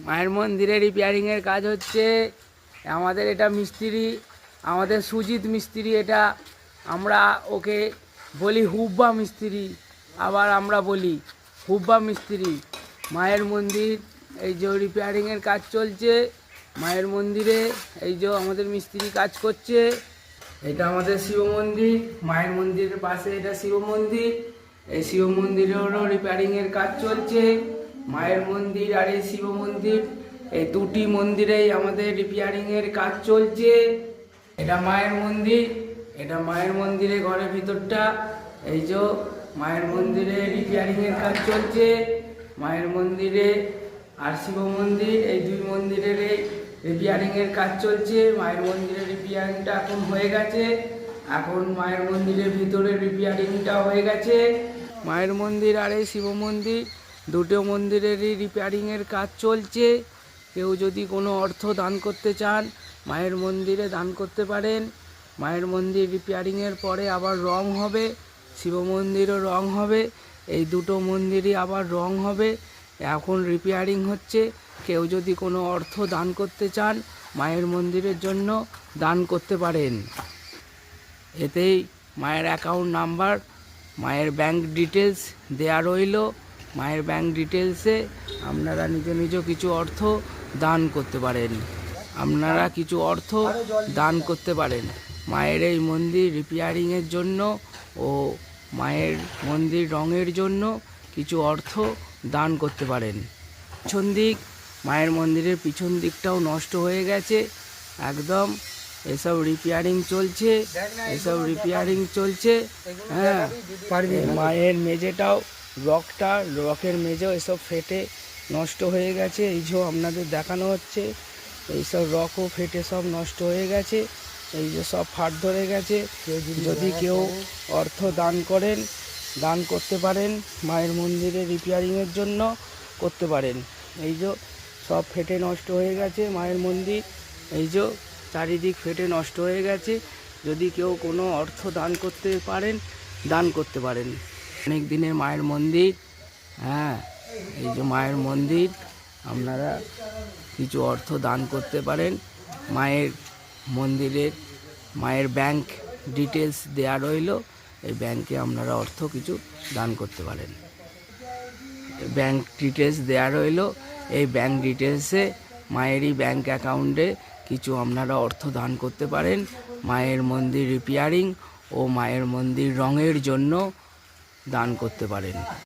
মায়ের মন্দিরে রিপেয়ারিংয়ের কাজ হচ্ছে। আমাদের এটা মিস্ত্রি, আমাদের সুজিত মিস্ত্রি। এটা আমরা ওকে বলি হুব্বা মিস্ত্রি, আবার আমরা বলি হুব্বা মিস্ত্রি। মায়ের মন্দির এই যে রিপেয়ারিংয়ের কাজ চলছে মায়ের মন্দিরে। এই যে আমাদের মিস্ত্রি কাজ করছে। এটা আমাদের শিব মন্দির, মায়ের মন্দিরের পাশে এটা শিব মন্দির। এই শিব মন্দিরেরও রিপেয়ারিংয়ের কাজ চলছে। মায়ের মন্দির আর এই শিব মন্দির, এই দুটি মন্দিরেই আমাদের রিপেয়ারিংয়ের কাজ চলছে। এটা মায়ের মন্দির, এটা মায়ের মন্দিরে ঘরের ভিতরটা। এই যে মায়ের মন্দিরে রিপেয়ারিংয়ের কাজ চলছে। মায়ের মন্দিরে আর শিব মন্দির, এই দুই মন্দিরের রিপেয়ারিংয়ের কাজ চলছে। মায়ের মন্দিরের রিপেয়ারিংটা এখন হয়ে গেছে। এখন মায়ের মন্দিরের ভিতরে রিপেয়ারিংটা হয়ে গেছে। মায়ের মন্দির আর এই শিব মন্দির দুটো মন্দিরেরই রিপেয়ারিংয়ের কাজ চলছে। কেউ যদি কোনো অর্থ দান করতে চান মায়ের মন্দিরে দান করতে পারেন। মায়ের মন্দির রিপেয়ারিংয়ের পরে আবার রং হবে, শিব মন্দিরও রং হবে। এই দুটো মন্দিরই আবার রং হবে। এখন রিপেয়ারিং হচ্ছে। কেউ যদি কোনো অর্থ দান করতে চান মায়ের মন্দিরের জন্য দান করতে পারেন। এতেই মায়ের অ্যাকাউন্ট নাম্বার, মায়ের ব্যাংক ডিটেলস দেয়া রইল। মায়ের ব্যাংক ডিটেলসে আপনারা নিজ কিছু অর্থ দান করতে পারেন। আপনারা কিছু অর্থ দান করতে পারেন মায়ের এই মন্দির রিপেয়ারিংয়ের জন্য ও মায়ের মন্দির রঙের জন্য কিছু অর্থ দান করতে পারেন। পিছন দিক, মায়ের মন্দিরের পিছন দিকটাও নষ্ট হয়ে গেছে একদম। এসব রিপেয়ারিং চলছে, হ্যাঁ। মায়ের মেঝেটাও রকের মেঝেও এসব ফেটে নষ্ট হয়ে গেছে। এই যে আপনাদের দেখানো হচ্ছে, এইসব রকও ফেটে সব নষ্ট হয়ে গেছে। এই যে সব ফাট ধরে গেছে। যদি কেউ অর্থ দান করেন, দান করতে পারেন মায়ের মন্দিরে রিপেয়ারিংয়ের জন্য করতে পারেন। এই যে সব ফেটে নষ্ট হয়ে গেছে মায়ের মন্দির। এই যে চারিদিক ফেটে নষ্ট হয়ে গেছে। যদি কেউ কোনো অর্থ দান করতে পারেন, দান করতে পারেন। অনেক দিনের মায়ের মন্দির, হ্যাঁ। এই যে মায়ের মন্দির, আপনারা কিছু অর্থ দান করতে পারেন। মায়ের মন্দিরের মায়ের ব্যাংক ডিটেলস দেয়া রইল। এই ব্যাংকে আপনারা অর্থ কিছু দান করতে পারেন। ব্যাংক ডিটেলস দেয়া রইল। এই ব্যাংক ডিটেলসে মায়েরই ব্যাংক অ্যাকাউন্টে কিছু আপনারা অর্থ দান করতে পারেন মায়ের মন্দির রিপেয়ারিং ও মায়ের মন্দির রঙের জন্য দান করতে পারেন।